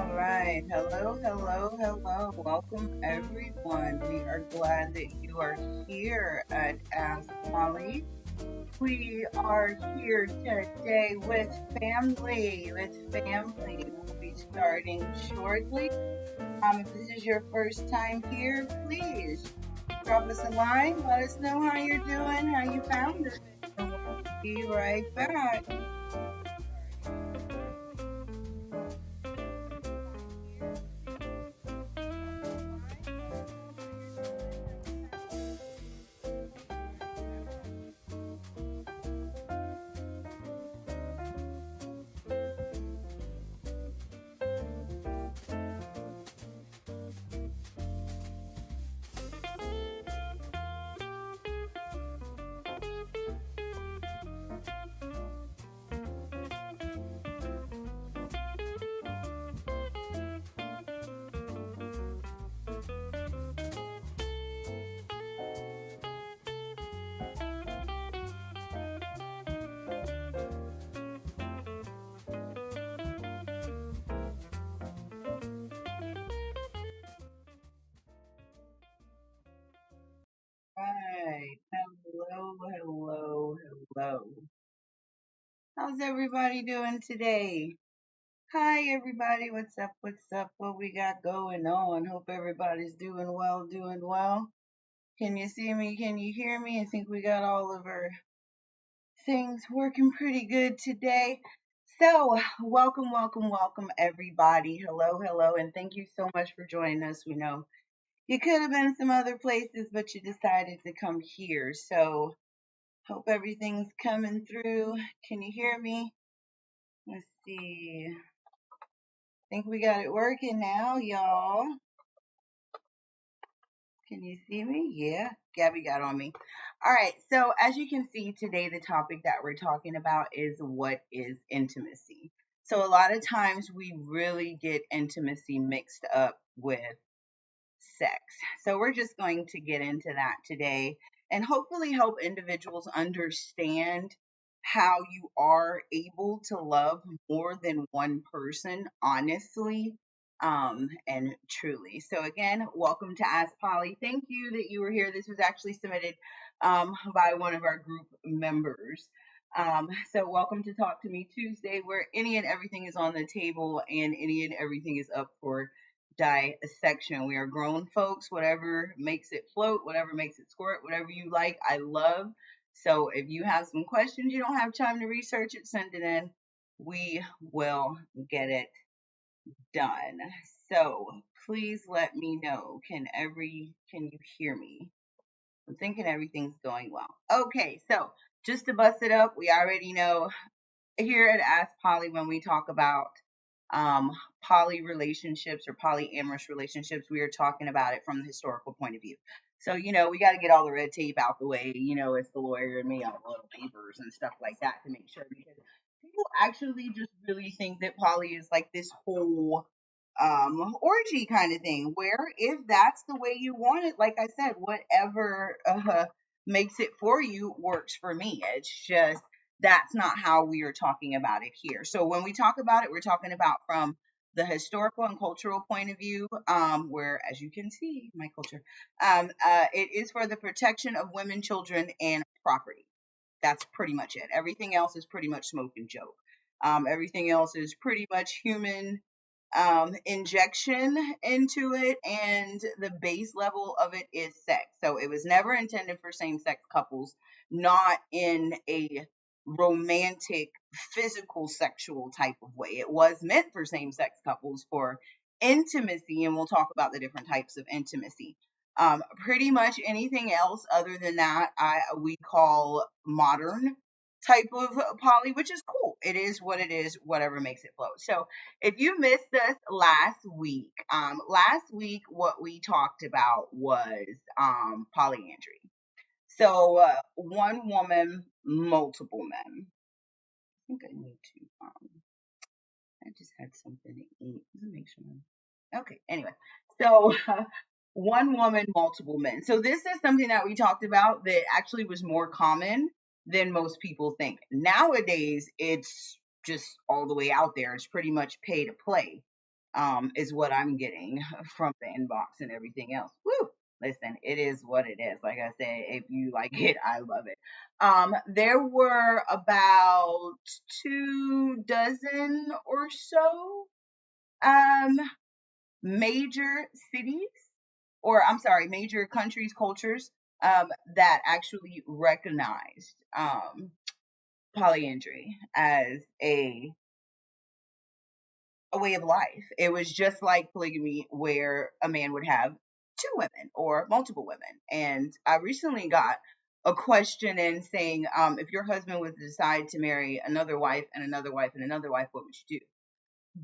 All right. Hello, hello, hello. Welcome, everyone. We are glad that you are here at Ask Molly. We are here today with family. We'll be starting shortly. If this is your first time here, please drop us a line. Let us know how you're doing, how you found us, and we'll be right back. Right. Hello, hello, hello. How's everybody doing today? Hi, everybody. What's up? What's up? What we got going on? Hope everybody's doing well, doing well. Can you see me? Can you hear me? I think we got all of our things working pretty good today. So, welcome, welcome, welcome, everybody. Hello, hello, and thank you so much for joining us. We know you could have been some other places, but you decided to come here. So, hope everything's coming through. Can you hear me? Let's see. Think we got it working now, y'all. Can you see me? Yeah, Gabby got on me. All right, so as you can see today, the topic that we're talking about is what is intimacy. So a lot of times we really get intimacy mixed up with sex. So we're just going to get into that today and hopefully help individuals understand how you are able to love more than one person honestly and truly. So again, welcome to Ask Polly. Thank you that you were here. This was actually submitted by one of our group members. So welcome to Talk to Me Tuesday, where any and everything is on the table and any and everything is up for dissection. We are grown folks, whatever makes it float, whatever makes it squirt, whatever you like, I love. So if you have some questions, you don't have time to research it, send it in. We will get it done. So please let me know. Can you hear me? I'm thinking everything's going well. Okay, so just to bust it up, we already know here at Ask Polly when we talk about um, poly relationships or polyamorous relationships, we are talking about it from the historical point of view. So, we got to get all the red tape out the way, it's the lawyer and me on little papers and stuff like that to make sure because people actually just really think that poly is like this whole orgy kind of thing where if that's the way you want it, like I said, whatever makes it for you works for me. It's just that's not how we are talking about it here. So when we talk about it, we're talking about from the historical and cultural point of view, where, as you can see, my culture, it is for the protection of women, children, and property. That's pretty much it. Everything else is pretty much smoke and joke. Everything else is pretty much human injection into it, and the base level of it is sex. So it was never intended for same sex couples, not in a romantic, physical, sexual type of way. It was meant for same sex couples for intimacy, and we'll talk about the different types of intimacy. Pretty much anything else other than that, we call modern type of poly, which is cool. It is what it is, whatever makes it float. So if you missed us last week what we talked about was polyandry. So one woman, multiple men. I think I need to. I just had something to eat. Let me make sure. Okay. Anyway, so one woman, multiple men. So this is something that we talked about that actually was more common than most people think. Nowadays, it's just all the way out there. It's pretty much pay to play. is what I'm getting from the inbox and everything else. Woo! Listen, it is what it is. Like I said, if you like it, I love it. There were about 2 dozen or so um, major cities, or I'm sorry, major countries, cultures that actually recognized polyandry as a way of life. It was just like polygamy, where a man would have 2 women or multiple women. And I recently got a question in saying, if your husband was to decide to marry another wife and another wife and another wife, what would you do?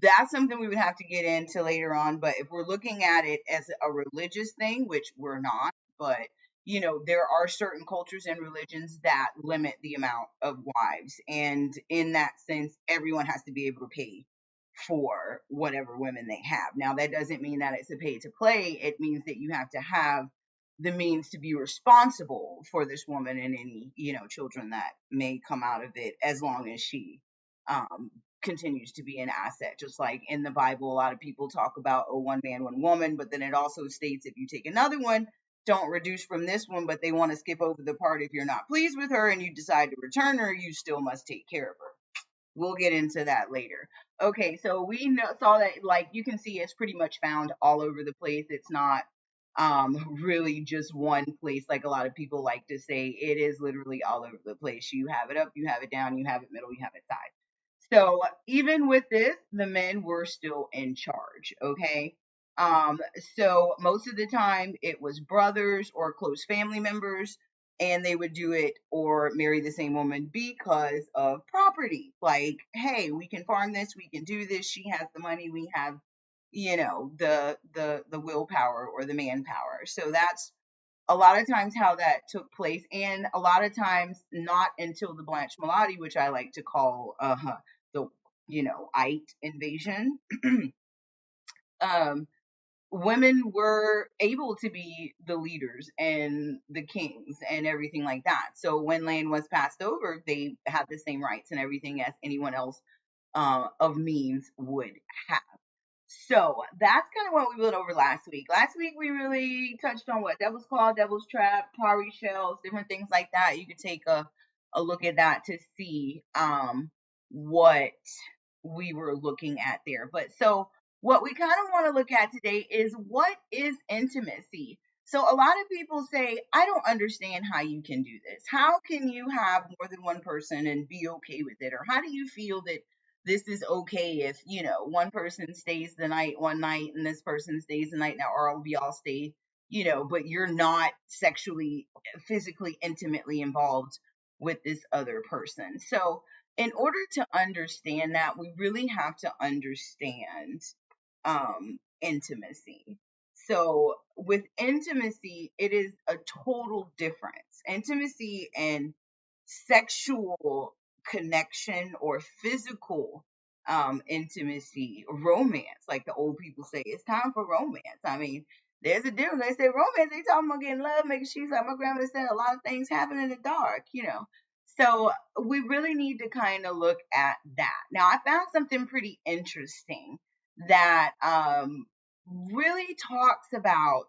That's something we would have to get into later on. But if we're looking at it as a religious thing, which we're not, but there are certain cultures and religions that limit the amount of wives. And in that sense, everyone has to be able to pay for whatever women they have. Now, that doesn't mean that it's a pay to play. It means that you have to have the means to be responsible for this woman and any, children that may come out of it, as long as she um, continues to be an asset. Just like in the Bible, a lot of people talk about, oh, one man, one woman, but then it also states if you take another one, don't reduce from this one, but they want to skip over the part if you're not pleased with her and you decide to return her, you still must take care of her. We'll get into that later. Okay, so we saw that, like, you can see it's pretty much found all over the place. It's not really just one place like a lot of people like to say. It is literally all over the place. You have it up, you have it down, you have it middle, you have it side. So even with this, the men were still in charge, okay? Um, so most of the time it was brothers or close family members, and they would do it or marry the same woman because of property. Like, hey, we can farm this, we can do this, she has the money, we have, the willpower or the manpower. So that's a lot of times how that took place, and a lot of times not until the Blanche Malady, which I like to call the Ite invasion. um, Women were able to be the leaders and the kings and everything like that. So when land was passed over, they had the same rights and everything as anyone else of means would have. So that's kind of what we went over last week. Last week we really touched on what Devil's Claw, Devil's Trap, Cowrie Shells, different things like that. You could take a look at that to see what we were looking at there. But so what we kind of want to look at today is, what is intimacy? So a lot of people say, I don't understand how you can do this. How can you have more than one person and be okay with it? Or how do you feel that this is okay if, one person stays the night one night and this person stays the night now, or we all stay, but you're not sexually, physically, intimately involved with this other person. So in order to understand that, we really have to understand intimacy. So with intimacy, it is a total difference. Intimacy and sexual connection or physical intimacy, romance, like the old people say, it's time for romance. I mean, there's a difference. They say romance, they talking about getting love, making sheets. Like my grandmother said, a lot of things happen in the dark. So we really need to kind of look at that. Now, I found something pretty interesting that really talks about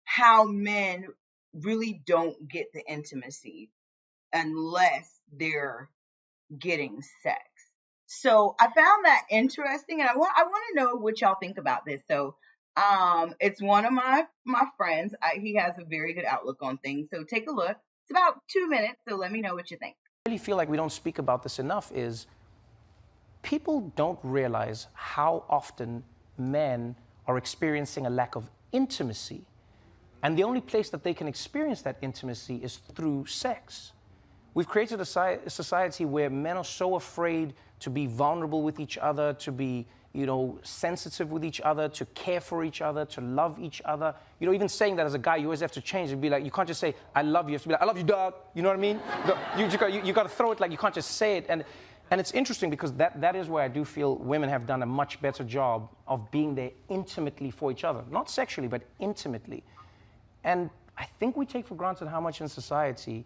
how men really don't get the intimacy unless they're getting sex. So I found that interesting, and I want to know what y'all think about this. So it's one of my friends. He has a very good outlook on things. So take a look. It's about 2 minutes, so let me know what you think. I really feel like we don't speak about this enough is people don't realize how often men are experiencing a lack of intimacy. And the only place that they can experience that intimacy is through sex. We've created a society where men are so afraid to be vulnerable with each other, to be, sensitive with each other, to care for each other, to love each other. Even saying that as a guy, you always have to change and be like, you can't just say, I love you. You have to be like, I love you, dog. You know what I mean? You got to throw it, like you can't just say it. And it's interesting because that is where I do feel women have done a much better job of being there intimately for each other. Not sexually, but intimately. And I think we take for granted how much in society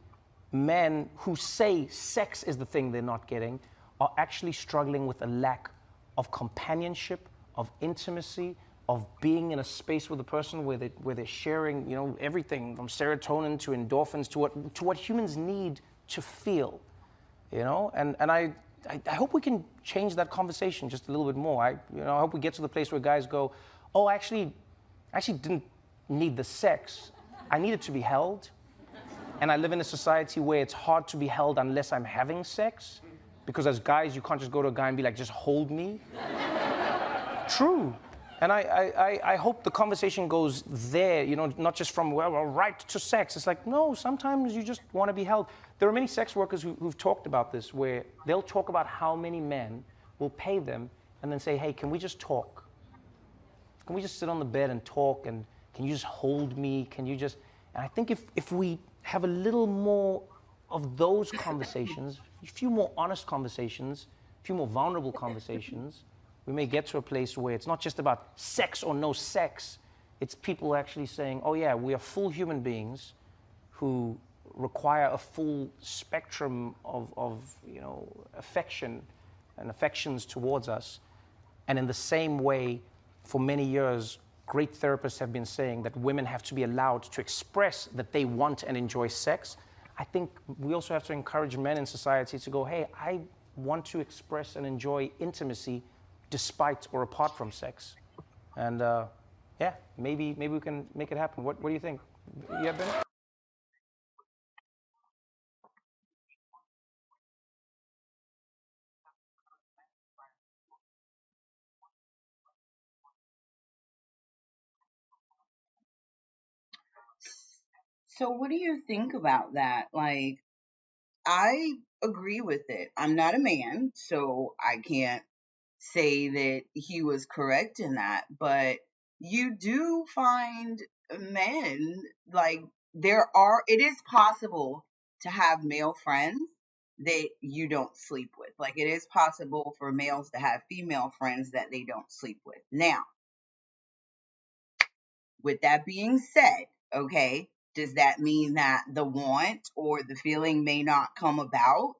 men who say sex is the thing they're not getting are actually struggling with a lack of companionship, of intimacy, of being in a space with a person where they're sharing, everything from serotonin to endorphins to what humans need to feel, and I hope we can change that conversation just a little bit more. I hope we get to the place where guys go, oh, I actually didn't need the sex. I needed to be held. And I live in a society where it's hard to be held unless I'm having sex. Because as guys, you can't just go to a guy and be like, just hold me. True. And I hope the conversation goes there, not just from, well, right to sex. It's like, no, sometimes you just want to be held. There are many sex workers who've talked about this, where they'll talk about how many men will pay them and then say, hey, can we just talk? Can we just sit on the bed and talk? And can you just hold me? Can you just... And I think if we have a little more of those conversations, a few more honest conversations, a few more vulnerable conversations, we may get to a place where it's not just about sex or no sex. It's people actually saying, oh yeah, we are full human beings who require a full spectrum of affection and affections towards us. And in the same way, for many years, great therapists have been saying that women have to be allowed to express that they want and enjoy sex. I think we also have to encourage men in society to go, hey, I want to express and enjoy intimacy despite or apart from sex. And yeah, maybe we can make it happen. What do you think? Yeah, Ben? So what do you think about that? Like, I agree with it. I'm not a man, so I can't say that he was correct in that, but you do find men, like, it is possible to have male friends that you don't sleep with. Like, it is possible for males to have female friends that they don't sleep with. Now, with that being said, okay, does that mean that the want or the feeling may not come about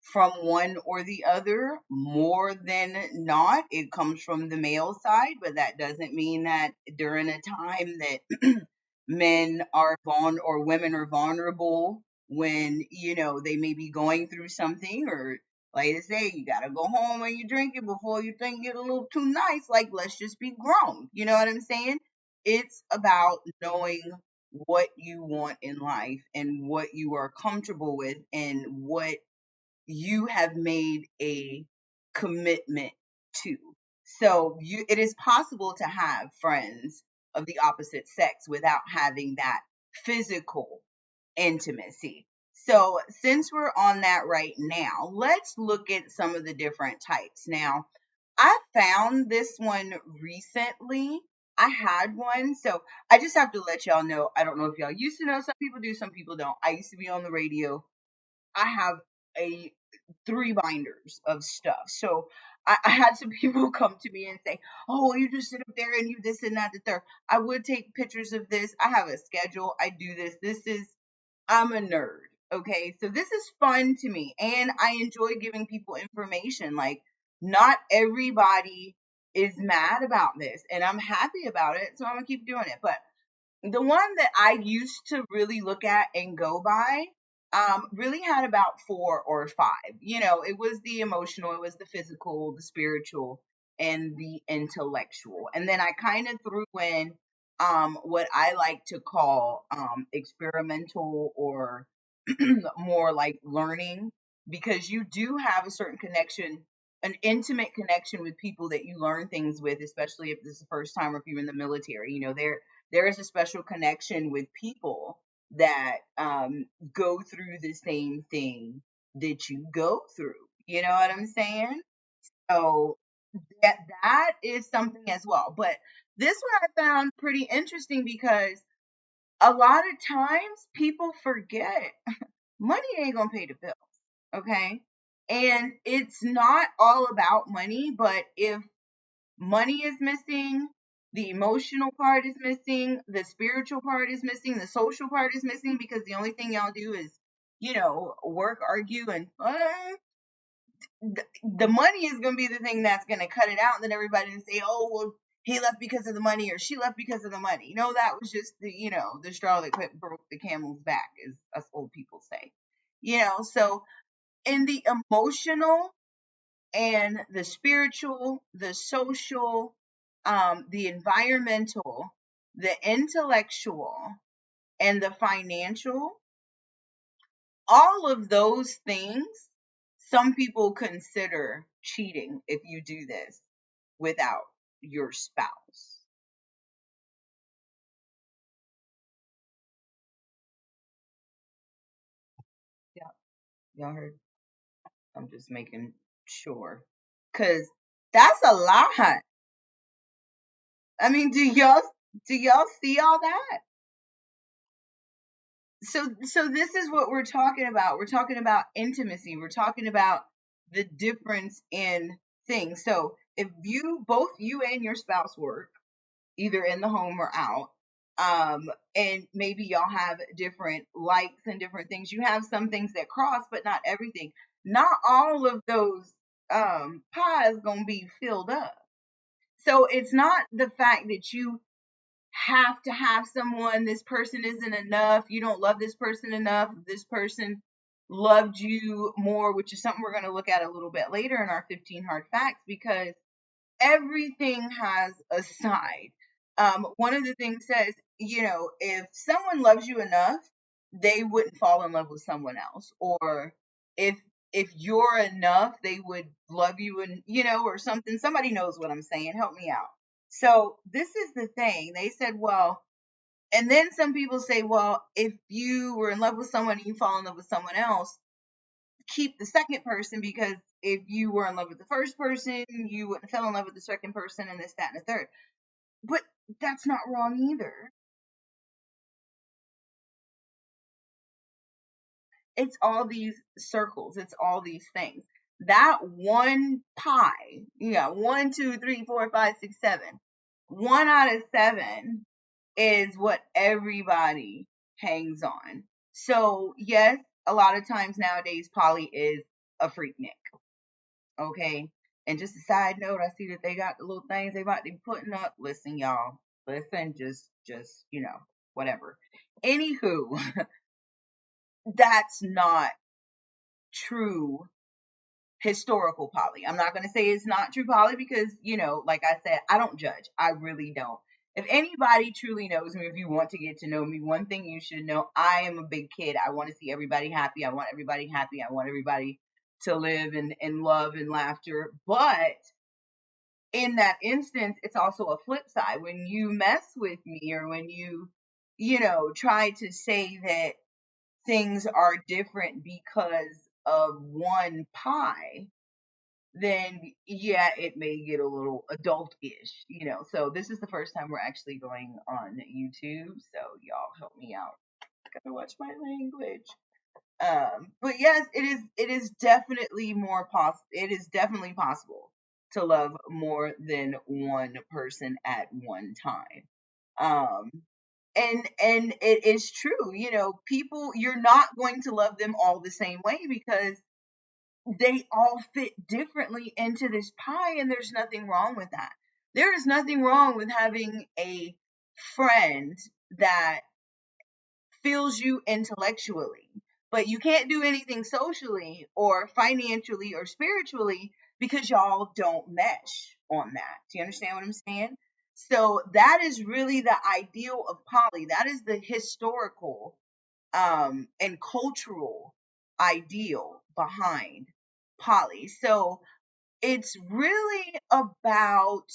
from one or the other? More than not, it comes from the male side, but that doesn't mean that during a time that men are or women are vulnerable when, they may be going through something, or like I say, you gotta go home when you drink it before you think it a little too nice. Like, let's just be grown. You know what I'm saying? It's about knowing what you want in life and what you are comfortable with and what you have made a commitment to. So it is possible to have friends of the opposite sex without having that physical intimacy. So since we're on that right now, let's look at some of the different types. Now, I found this one recently. I had one, so I just have to let y'all know. I don't know if y'all used to know. Some people do, some people don't. I used to be on the radio. I have a 3 binders of stuff. So I had some people come to me and say, "Oh, you just sit up there and you this and that, the third." I would take pictures of this. I have a schedule. I do this. I'm a nerd. Okay, so this is fun to me, and I enjoy giving people information. Like, not everybody is mad about this, and I'm happy about it, so I'm gonna keep doing it. But the one that I used to really look at and go by really had about 4 or 5. It was the emotional, it was the physical, the spiritual, and the intellectual. And then I kind of threw in what I like to call experimental, or more like learning, because you do have a certain connection, an intimate connection with people that you learn things with, especially if this is the first time or if you're in the military. There is a special connection with people that go through the same thing that you go through. You know what I'm saying? So that is something as well. But this one I found pretty interesting because a lot of times people forget money ain't gonna pay the bill. Okay. And it's not all about money, but if money is missing, the emotional part is missing, the spiritual part is missing, the social part is missing, because the only thing y'all do is, work, argue, and the money is going to be the thing that's going to cut it out, and then everybody can say, oh, well, he left because of the money, or she left because of the money. No, that was just the straw that broke the camel's back, as us old people say. So in the emotional and the spiritual, the social, the environmental, the intellectual, and the financial, all of those things, some people consider cheating if you do this without your spouse. Yeah, y'all heard? I'm just making sure. Cause that's a lot. I mean, do y'all see all that? So this is what we're talking about. We're talking about intimacy. We're talking about the difference in things. So if both you and your spouse work, either in the home or out, and maybe y'all have different likes and different things. You have some things that cross, but not everything. Not all of those pies gonna be filled up. So it's not the fact that you have to have someone, this person isn't enough, you don't love this person enough, this person loved you more, which is something we're going to look at a little bit later in our 15 hard facts, because everything has a side. One of the things says, if someone loves you enough, they wouldn't fall in love with someone else. Or if you're enough, they would love you, and or something. Somebody knows what I'm saying. Help me out. So this is the thing. They said, well, and then some people say, well, if you were in love with someone and you fall in love with someone else, keep the second person, because if you were in love with the first person, you wouldn't fell in love with the second person, and this, that, and the third. But that's not wrong either. It's all these circles, it's all these things. That one pie, yeah, 1, 2, 3, 4, 5, 6, 7. 1 out of 7 is what everybody hangs on. So yes, a lot of times nowadays poly is a freaknik. Okay. And just a side note, I see that they got the little things they about to be putting up. Listen, y'all. Listen, just whatever. Anywho, that's not true historical poly. I'm not gonna say it's not true poly, because, like I said, I don't judge. I really don't. If anybody truly knows me, if you want to get to know me, one thing you should know, I am a big kid. I want to see everybody happy. I want everybody happy. I want everybody to live in love and laughter. But in that instance, it's also a flip side. When you mess with me, or when try to say that things are different because of one pie, then yeah, it may get a little adult-ish. So this is the first time we're actually going on YouTube, so y'all help me out. Gotta watch my language. But yes, it is definitely it is definitely possible to love more than one person at one time. Um, and it is true, people, you're not going to love them all the same way, because they all fit differently into this pie, and there's nothing wrong with that. There is nothing wrong with having a friend that fills you intellectually, but you can't do anything socially or financially or spiritually, because y'all don't mesh on that. Do you understand what I'm saying? So that is really the ideal of poly. That is the historical and cultural ideal behind poly. So it's really about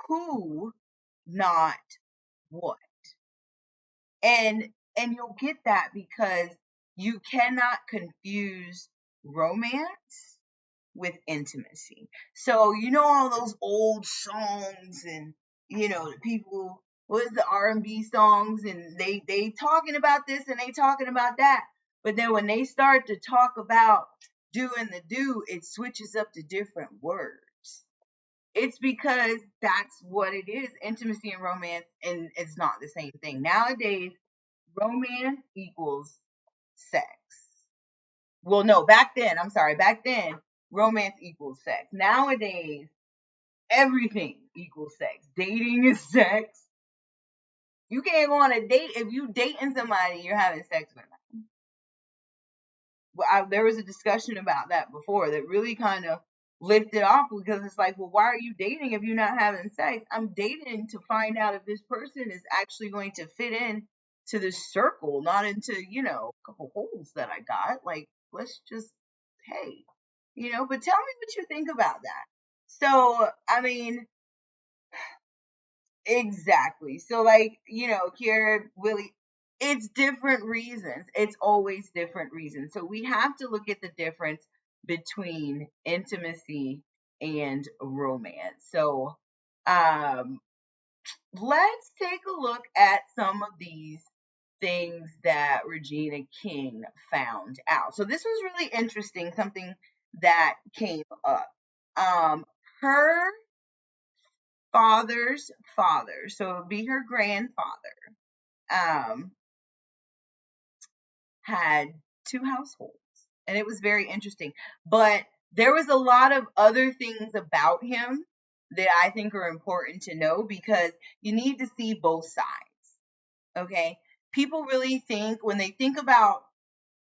who, not what. And you'll get that because you cannot confuse romance with intimacy. So all those old songs, and the people, what is the R&B songs, and they talking about this and they talking about that, but then when they start to talk about doing the do, it switches up to different words. It's because that's what it is. Intimacy and romance, and it's not the same thing. Nowadays, romance equals sex. Well, no, back then, I'm sorry, back then romance equals sex. Nowadays, everything equals sex. Dating is sex. You can't go on a date if you dating somebody you're having sex with them. Well, there was a discussion about that before that really kind of lifted off, because it's like, well, why are you dating if you're not having sex? I'm dating to find out if this person is actually going to fit in to this circle, not into, a couple holes that I got. Like, let's just, hey, but tell me what you think about that. So, I mean, exactly. So, like, Kiara, Willie, it's different reasons. It's always different reasons. So we have to look at the difference between intimacy and romance. So, let's take a look at some of these things that Regina King found out. So this was really interesting, something that came up. Her father's father, so it would be her grandfather, had two households, and it was very interesting. But there was a lot of other things about him that I think are important to know, because you need to see both sides. Okay, people really think, when they think about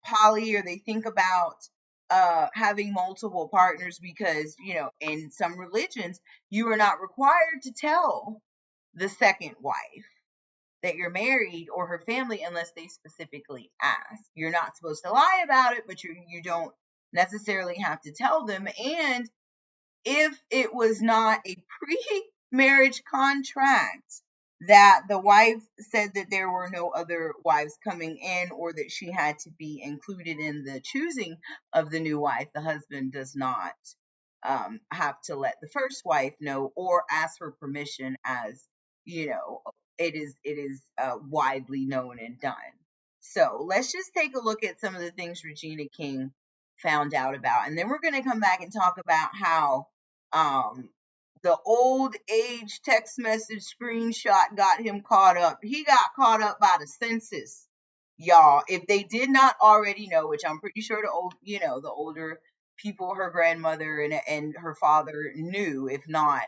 poly, or they think about having multiple partners, because in some religions you are not required to tell the second wife that you're married, or her family, unless they specifically ask. You're not supposed to lie about it, but you don't necessarily have to tell them. And if it was not a pre-marriage contract that the wife said that there were no other wives coming in, or that she had to be included in the choosing of the new wife, the husband does not have to let the first wife know or ask for permission, as it is widely known and done. So let's just take a look at some of the things Regina King found out about, and then we're going to come back and talk about how the old age text message screenshot got him caught up. He got caught up by the census, y'all. If they did not already know, which I'm pretty sure the older people, her grandmother and her father knew, if not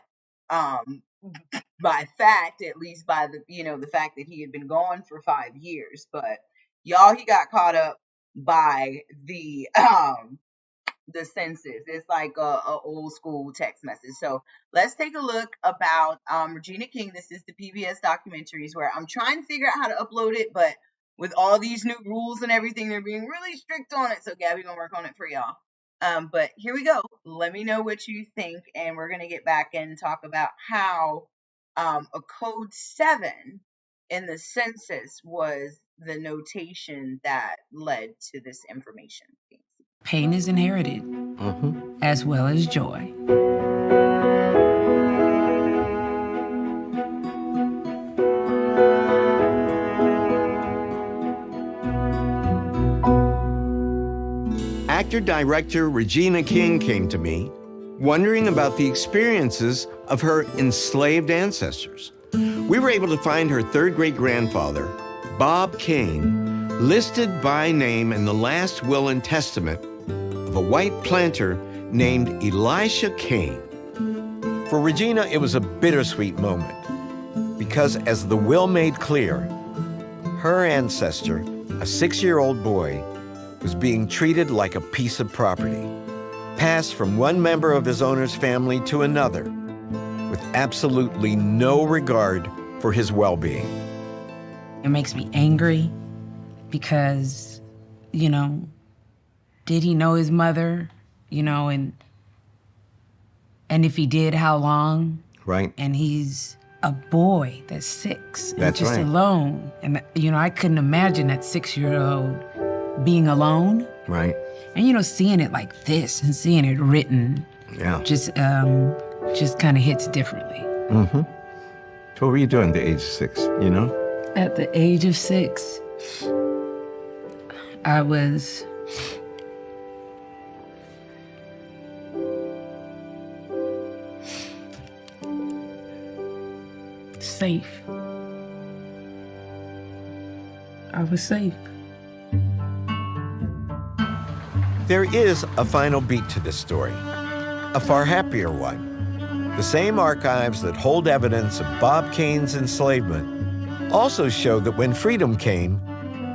by fact, at least by the fact that he had been gone for 5 years. But y'all, he got caught up by the census. It's like a old school text message. So let's take a look about Regina King. This is the PBS documentaries, where I'm trying to figure out how to upload it, but with all these new rules and everything, they're being really strict on it. So Gabby gonna work on it for y'all. But here we go. Let me know what you think, and we're gonna get back and talk about how a code 7 in the census was the notation that led to this information. Pain is inherited, as well as joy. Actor-director Regina King came to me, wondering about the experiences of her enslaved ancestors. We were able to find her third great-grandfather, Bob Kane, listed by name in the last will and testament of a white planter named Elisha Kane. For Regina, it was a bittersweet moment, because as the will made clear, her ancestor, a 6-year-old boy, was being treated like a piece of property, passed from one member of his owner's family to another, with absolutely no regard for his well-being. It makes me angry because, did he know his mother? And if he did, how long? Right. And he's a boy that's 6 and That's just right. alone. And, I couldn't imagine that 6-year-old being alone. Right. And, seeing it like this and seeing it written just kind of hits differently. So what were you doing at the age of 6, At the age of 6, I was safe. I was safe. There is a final beat to this story, a far happier one. The same archives that hold evidence of Bob Kane's enslavement also show that when freedom came,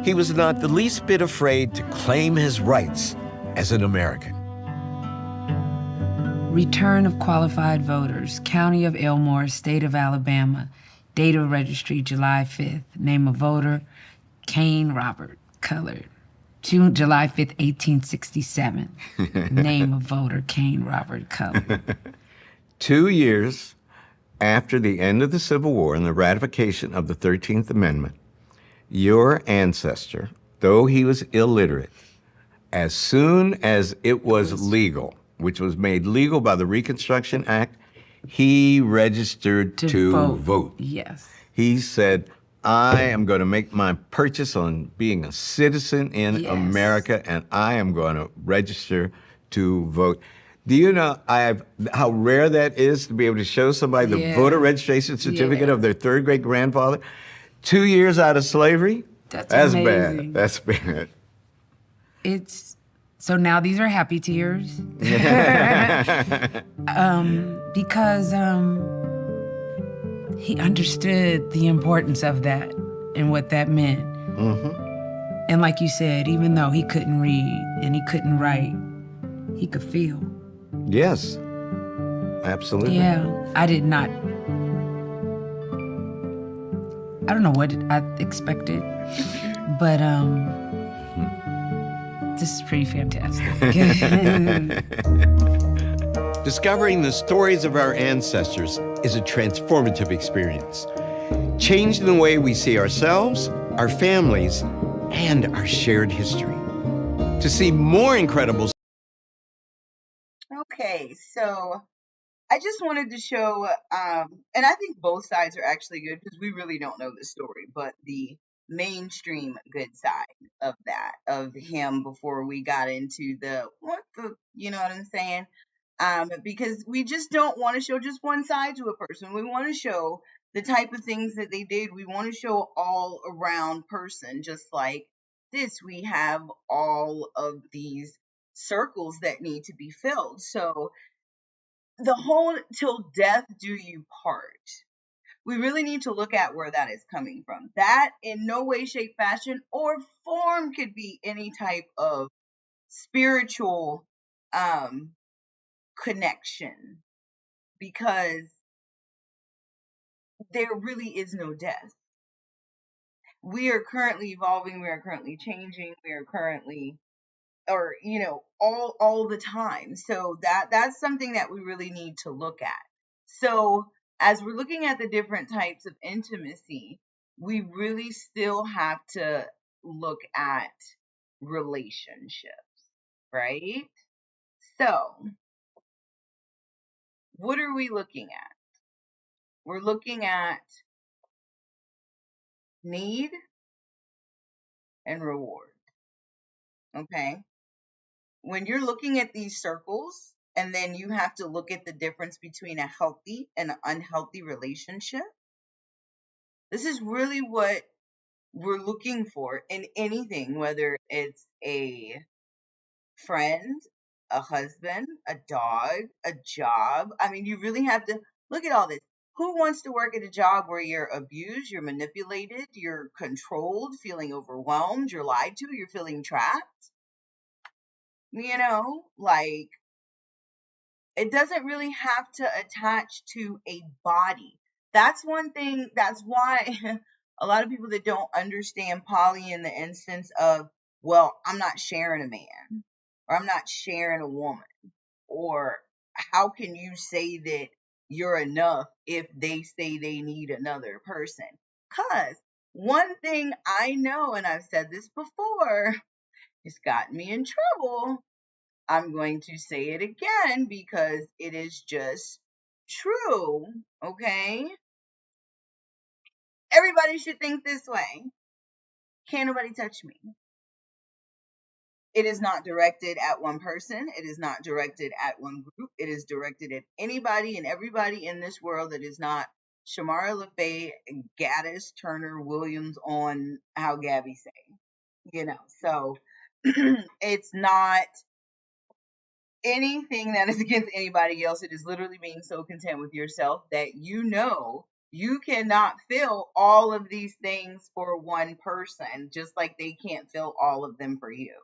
he was not the least bit afraid to claim his rights as an American. Return of qualified voters, County of Elmore, State of Alabama. Date of registry, July 5th. Name of voter, Kane Robert, colored. July 5th, 1867. Name of voter, Kane Robert, colored. 2 years after the end of the Civil War and the ratification of the 13th Amendment, your ancestor, though he was illiterate, as soon as it was legal, which was made legal by the Reconstruction Act, he registered to vote. Yes. He said, I am going to make my purchase on being a citizen in America, and I am going to register to vote. Do you know how rare that is to be able to show somebody the voter registration certificate of their third great grandfather? 2 years out of slavery? That's amazing. Bad. That's bad. So now these are happy tears. Because he understood the importance of that and what that meant. Mm-hmm. And like you said, even though he couldn't read and he couldn't write, he could feel. Yes, absolutely. Yeah, I did not. I don't know what I expected, but this is pretty fantastic. Discovering the stories of our ancestors is a transformative experience, changing the way we see ourselves, our families, and our shared history. To see more incredible. Okay, so I just wanted to show, and I think both sides are actually good because we really don't know the story, but the mainstream good side of that, of him before we got into you know what I'm saying? Because we just don't want to show just one side to a person. We want to show the type of things that they did. We want to show all around person, just like this. We have all of these circles that need to be filled. So the whole till death do you part, we really need to look at where that is coming from. That in no way, shape, fashion, or form could be any type of spiritual connection, because there really is no death. We are currently evolving, we are currently changing, we are currently, or you know, all the time. So that's something that we really need to look at. So as we're looking at the different types of intimacy, we really still have to look at relationships, right? So what are we looking at? We're looking at need and reward. Okay? When you're looking at these circles, and then you have to look at the difference between a healthy and an unhealthy relationship, this is really what we're looking for in anything, whether it's a friend, a husband, a dog, a job. I mean, you really have to look at all this. Who wants to work at a job where you're abused, you're manipulated, you're controlled, feeling overwhelmed, you're lied to, you're feeling trapped? You know, like, it doesn't really have to attach to a body. That's one thing. That's why a lot of people that don't understand poly in the instance of, well, I'm not sharing a man, or I'm not sharing a woman, or how can you say that you're enough if they say they need another person? Because one thing I know, and I've said this before, it's gotten me in trouble. I'm going to say it again because it is just true, okay? Everybody should think this way. Can't nobody touch me. It is not directed at one person. It is not directed at one group. It is directed at anybody and everybody in this world that is not Shamara LaFay, Gaddis, Turner, Williams on how Gabby say. You know, so it's not anything that is against anybody else. It is literally being so content with yourself that you know you cannot fill all of these things for one person, just like they can't fill all of them for you.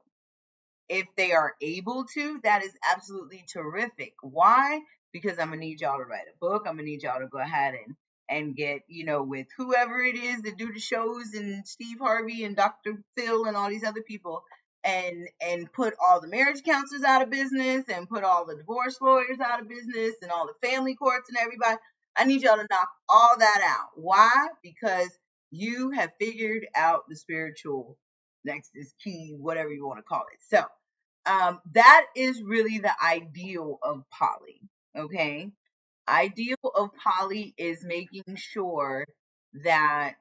If they are able to, that is absolutely terrific. Why? Because I'm gonna need y'all to write a book. I'm gonna need y'all to go ahead and get, with whoever it is that do the shows, and Steve Harvey and Dr. Phil and all these other people, and put all the marriage counselors out of business, and put all the divorce lawyers out of business, and all the family courts and everybody. I need y'all to knock all that out. Why? Because you have figured out the spiritual nexus, key, whatever you want to call it. So that is really the ideal of poly. Okay. Ideal of poly is making sure that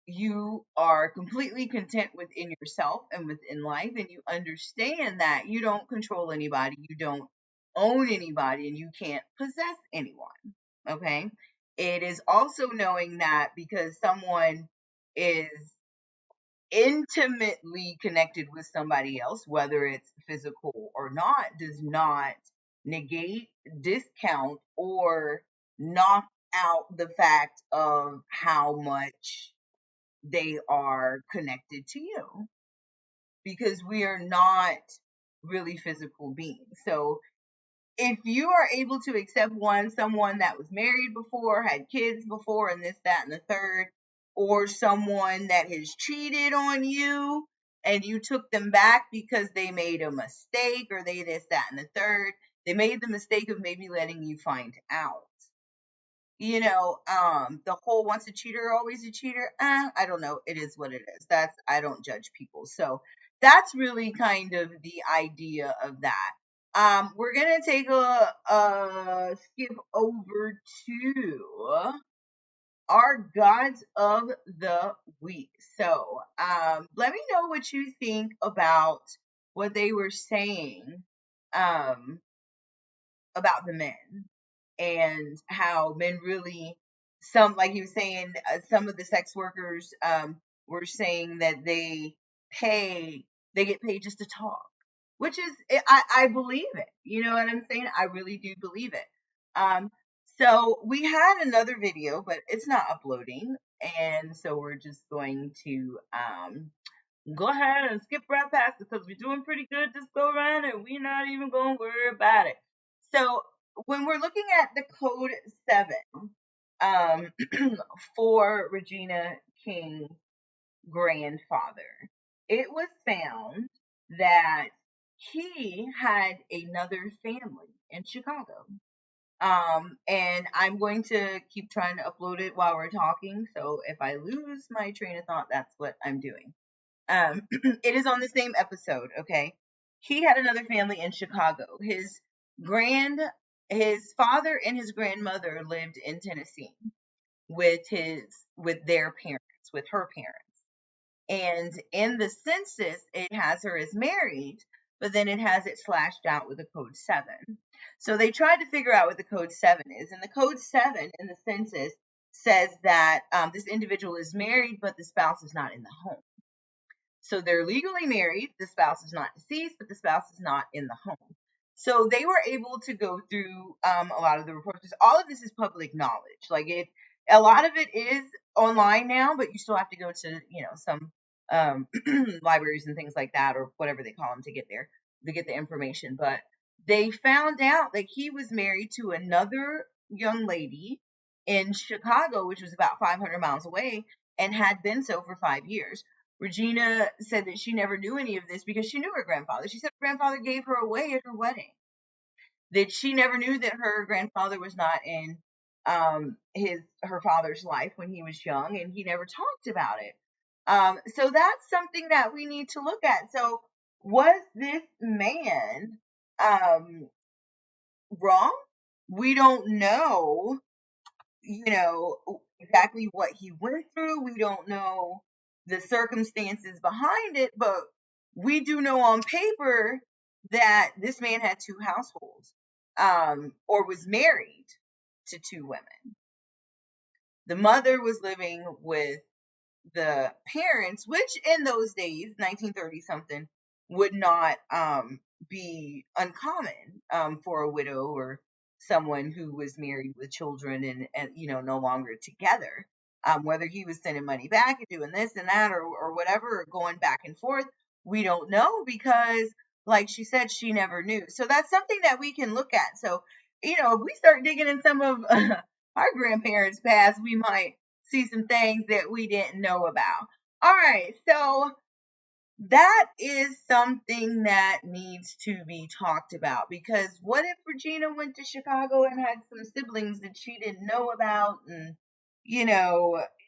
you are completely content within yourself and within life, and you understand that you don't control anybody, you don't own anybody, and you can't possess anyone. Okay. It is also knowing that because someone is intimately connected with somebody else, whether it's physical or not, does not negate, discount, or knock out the fact of how much they are connected to you, because we are not really physical beings. So if you are able to accept someone that was married before, had kids before, and this, that, and the third, or someone that has cheated on you and you took them back because they made a mistake, or they this, that, and the third, they made the mistake of maybe letting you find out. The whole once a cheater, always a cheater. I don't know. It is what it is. I don't judge people. So that's really kind of the idea of that. We're gonna take a skip over to our gods of the week. So, let me know what you think about what they were saying, about the men, and how men really, like he was saying, some of the sex workers, were saying that they get paid just to talk, which is, I believe it. You know what I'm saying? I really do believe it. So we had another video, but it's not uploading, and so we're just going to go ahead and skip right past it, because we're doing pretty good this go around, and we're not even going to worry about it. So when we're looking at the code 7, for Regina King's grandfather, it was found that he had another family in Chicago. And I'm going to keep trying to upload it while we're talking. So if I lose my train of thought, that's what I'm doing. It is on the same episode. Okay. He had another family in Chicago. His father and his grandmother lived in Tennessee with their parents, with her parents. And in the census, it has her as married, but then it has it slashed out with the code 7. So they tried to figure out what the code 7 is. And the code 7 in the census says that this individual is married, but the spouse is not in the home. So they're legally married, the spouse is not deceased, but the spouse is not in the home. So they were able to go through a lot of the reports. All of this is public knowledge. Like a lot of it is online now, but you still have to go to, some libraries and things like that, or whatever they call them, to get the information. But they found out that he was married to another young lady in Chicago, which was about 500 miles away, and had been so for 5 years. Regina said that she never knew any of this because she knew her grandfather. She said her grandfather gave her away at her wedding. That she never knew that her grandfather was not in her father's life when he was young, and he never talked about it. So that's something that we need to look at. So was this man wrong? We don't know, exactly what he went through. We don't know the circumstances behind it, but we do know on paper that this man had 2 households, or was married to 2 women. The mother was living with the parents, which in those days, 1930 something, would not be uncommon for a widow or someone who was married with children and no longer together. Whether he was sending money back and doing this and that or whatever, or going back and forth, we don't know because, like she said, she never knew. So that's something that we can look at. So, if we start digging in some of our grandparents' past, we might see some things that we didn't know about. All right, so that is something that needs to be talked about, because what if Regina went to Chicago and had some siblings that she didn't know about and,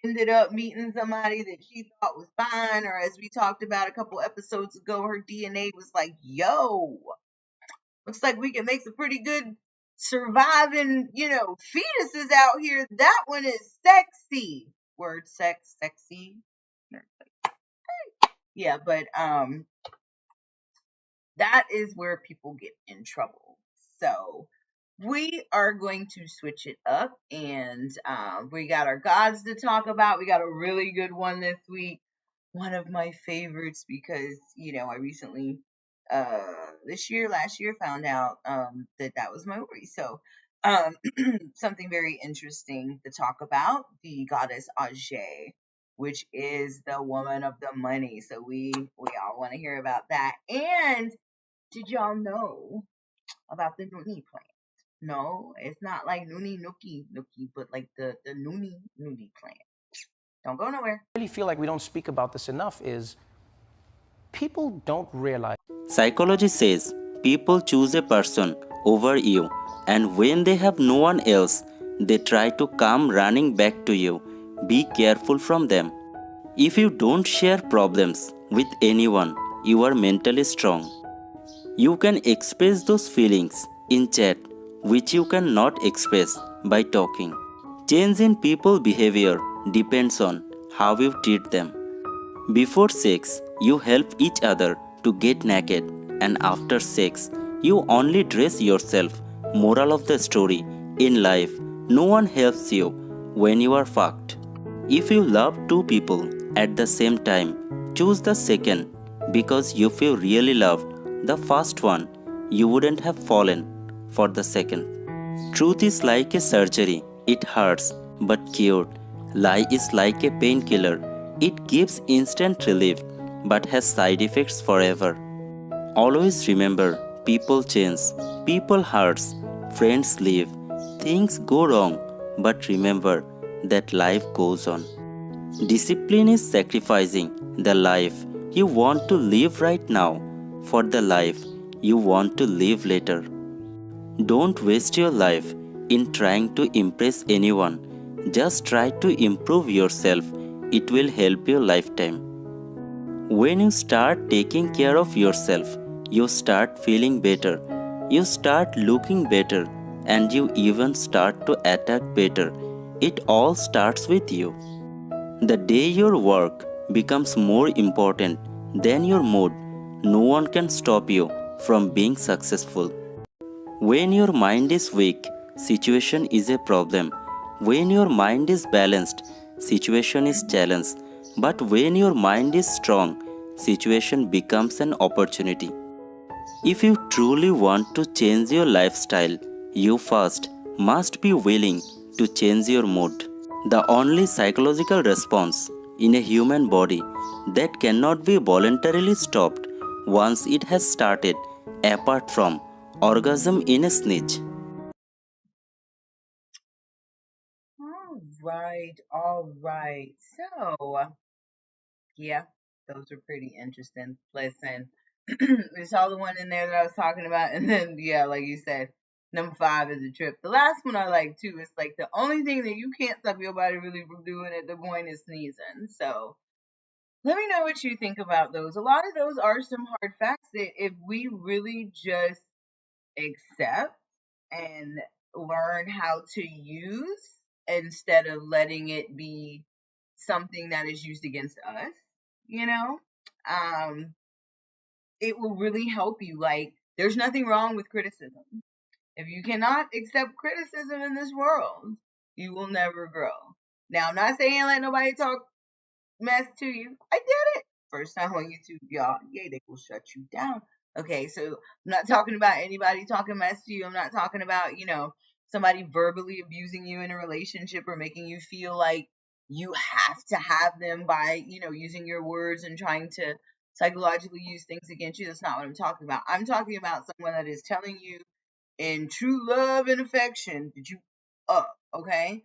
ended up meeting somebody that she thought was fine, or as we talked about a couple episodes ago, her DNA was like, yo, looks like we can make some pretty good surviving, fetuses out here. That one is sexy. Word sex, sexy. Yeah, but that is where people get in trouble. So we are going to switch it up, and we got our gods to talk about. We got a really good one this week. One of my favorites because, I recently, last year, found out that was my worry. So something very interesting to talk about, the goddess Ajay, which is the woman of the money. So we all want to hear about that. And did y'all know about the Noonie plant? No, it's not like Noonie Nookie Nookie, but like the Noonie Noonie plant. Don't go nowhere. I really feel like we don't speak about this enough is people don't realize. Psychology says people choose a person over you, and when they have no one else, they try to come running back to you. Be careful from them. If you don't share problems with anyone, you are mentally strong. You can express those feelings in chat, which you cannot express by talking. Change in people behavior depends on how you treat them. Before sex, you help each other to get naked, and after sex, you only dress yourself. Moral of the story: in life, no one helps you when you are fucked. If you love two people at the same time, choose the second, because if you really loved the first one, you wouldn't have fallen for the second. Truth is like a surgery, it hurts but cured. Lie is like a painkiller, it gives instant relief but has side effects forever. Always remember, people change, people hurts, friends leave, things go wrong, but remember that life goes on. Discipline is sacrificing the life you want to live right now for the life you want to live later. Don't waste your life in trying to impress anyone. Just try to improve yourself. It will help your lifetime. When you start taking care of yourself, you start feeling better, you start looking better, and you even start to attack better. It all starts with you. The day your work becomes more important than your mood, no one can stop you from being successful. When your mind is weak, situation is a problem. When your mind is balanced, situation is challenge. But when your mind is strong, situation becomes an opportunity. If you truly want to change your lifestyle, you first must be willing to change your mood. The only psychological response in a human body that cannot be voluntarily stopped once it has started, apart from orgasm in a snitch. All right. So, yeah, those are pretty interesting. Listen, we saw the one in there that I was talking about, and then yeah, like you said, number 5 is a trip. The last one I like too. It's like the only thing that you can't stop your body really from doing at the point is sneezing. So let me know what you think about those. A lot of those are some hard facts that if we really just accept and learn how to use instead of letting it be something that is used against us, you know, um, it will really help you. Like, there's nothing wrong with criticism. If you cannot accept criticism in this world, you will never grow. Now, I'm not saying let nobody talk mess to you. I did it. First time on YouTube, y'all. Yeah, they will shut you down. Okay, so I'm not talking about anybody talking mess to you. I'm not talking about, somebody verbally abusing you in a relationship or making you feel like you have to have them by, using your words and trying to psychologically use things against you. That's not what I'm talking about. I'm talking about someone that is telling you in true love and affection that you up, okay?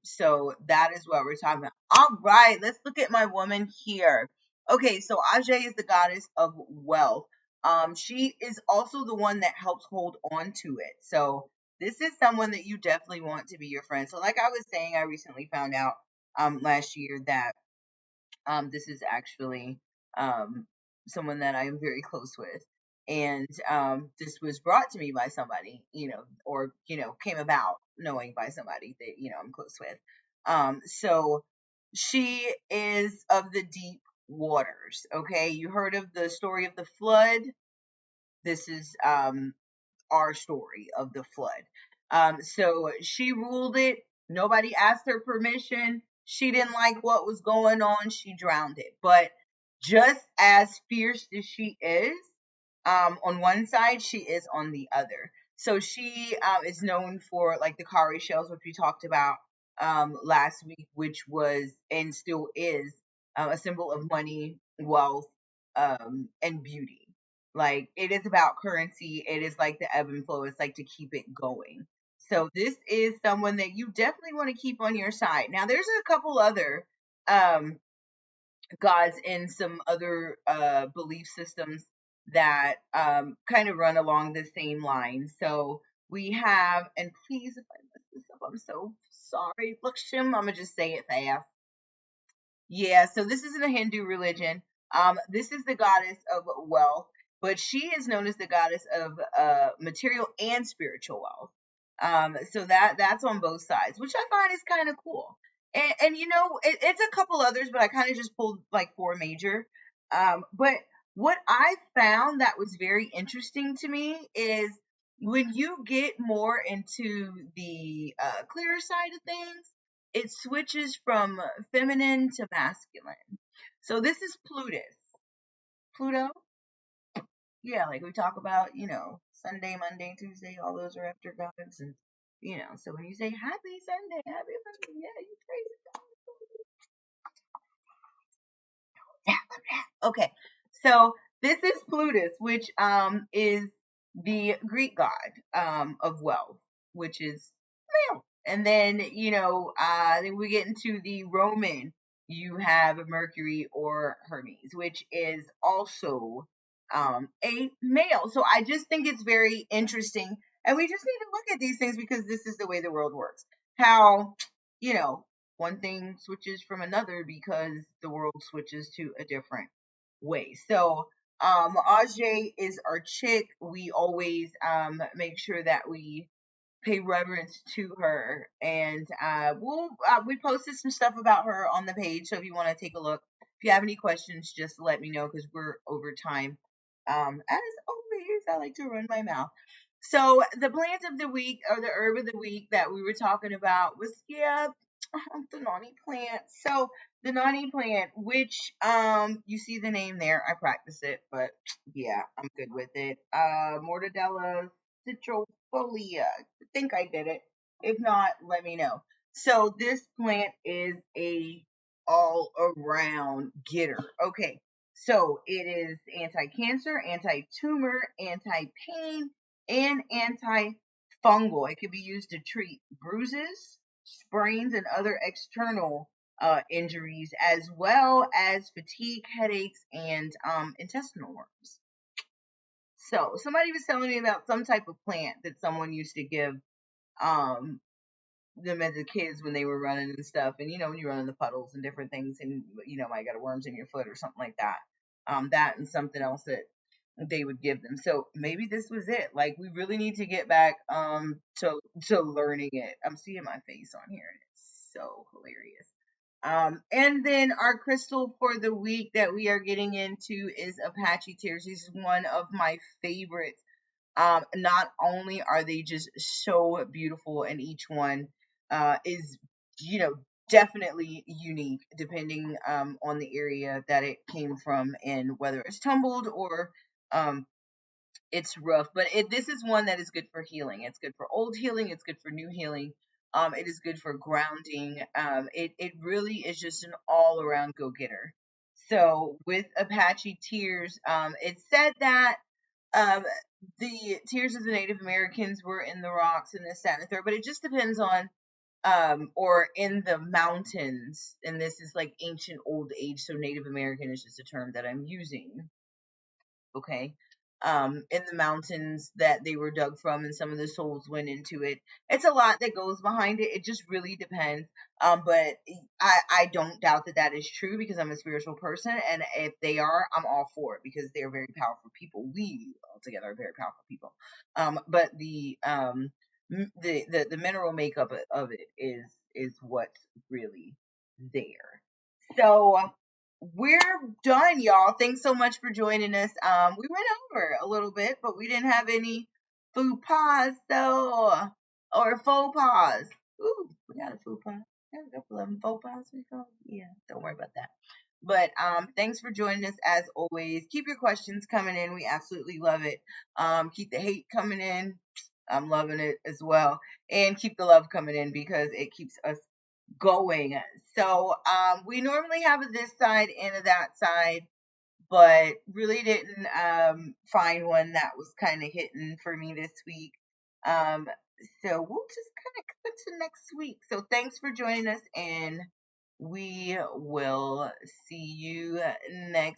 So that is what we're talking about. All right, let's look at my woman here. Okay, so Ajay is the goddess of wealth. She is also the one that helps hold on to it. So this is someone that you definitely want to be your friend. So like I was saying, I recently found out last year that this is actually someone that I am very close with. And this was brought to me by somebody, or, came about knowing by somebody that, I'm close with. So she is of the deep waters. Okay. You heard of the story of the flood? This is our story of the flood. So she ruled it. Nobody asked her permission. She didn't like what was going on. She drowned it. But just as fierce as she is, on one side, she is on the other. So she is known for like the cowrie shells, which we talked about last week, which was and still is a symbol of money, wealth, and beauty. Like it is about currency. It is like the ebb and flow. It's like to keep it going. So this is someone that you definitely want to keep on your side. Now there's a couple other um gods in some other belief systems that kind of run along the same line. So we have, and please if I mess this up, I'm so sorry. Lakshmi, I'm gonna just say it fast. Yeah, so this isn't a Hindu religion. This is the goddess of wealth, but she is known as the goddess of material and spiritual wealth. So that's on both sides, which I find is kind of cool. And it's a couple others, but I kind of just pulled like four major. But what I found that was very interesting to me is when you get more into the clearer side of things, it switches from feminine to masculine. So this is Plutus. Pluto? Yeah, like we talk about, Sunday, Monday, Tuesday, all those are after gods. And, so when you say happy Sunday, happy Monday, yeah, you praise God. Yeah. Okay. So this is Plutus, which is the Greek god of wealth, which is male. And then, then we get into the Roman, you have Mercury or Hermes, which is also a male. So I just think it's very interesting. And we just need to look at these things because this is the way the world works. How, one thing switches from another because the world switches to a different way. So Ajay is our chick. We always make sure that we pay reverence to her, and we posted some stuff about her on the page. So if you want to take a look, if you have any questions, just let me know because we're over time. As always, I like to run my mouth. So the plant of the week or the herb of the week that we were talking about was the noni plant. So the noni plant, which you see the name there, I practice it, but yeah, I'm good with it. Mortadella citrifolia. I think I did it. If not, let me know. So this plant is a all around getter. Okay. So it is anti-cancer, anti-tumor, anti-pain, and antifungal. It can be used to treat bruises, sprains, and other external injuries, as well as fatigue, headaches, and intestinal worms. So somebody was telling me about some type of plant that someone used to give um, them as a kids when they were running and stuff. And when you run in the puddles and different things, and might got a worms in your foot or something like that. That and something else that they would give them. So maybe this was it. Like we really need to get back to learning it. I'm seeing my face on here and it's so hilarious. And then our crystal for the week that we are getting into is Apache Tears. This is one of my favorites. Not only are they just so beautiful, and each one is, definitely unique depending on the area that it came from and whether it's tumbled or It's rough, but this is one that is good for healing. It's good for old healing. It's good for new healing. It is good for grounding. It really is just an all around go getter. So with Apache Tears, it said that um, the tears of the Native Americans were in the rocks and this, that, and the third, but it just depends on or in the mountains, and this is like ancient old age, so Native American is just a term that I'm using. Okay. In the mountains that they were dug from, and some of the souls went into it. It's a lot that goes behind it. It just really depends. But I don't doubt that that is true, because I'm a spiritual person, and if they are, I'm all for it, because they're very powerful people. We altogether are very powerful people. But the mineral makeup of it is what's really there. So we're done, y'all. Thanks so much for joining us. We went over a little bit, but we didn't have any faux pas, though, or faux pas. Ooh, we got a faux pas. There's a couple of them faux pas we call. Yeah, don't worry about that. But thanks for joining us as always. Keep your questions coming in. We absolutely love it. Keep the hate coming in. I'm loving it as well. And keep the love coming in, because it keeps us going. So we normally have this side and that side, but really didn't find one that was kind of hitting for me this week. So we'll just kind of cut to next week. So thanks for joining us, and we will see you next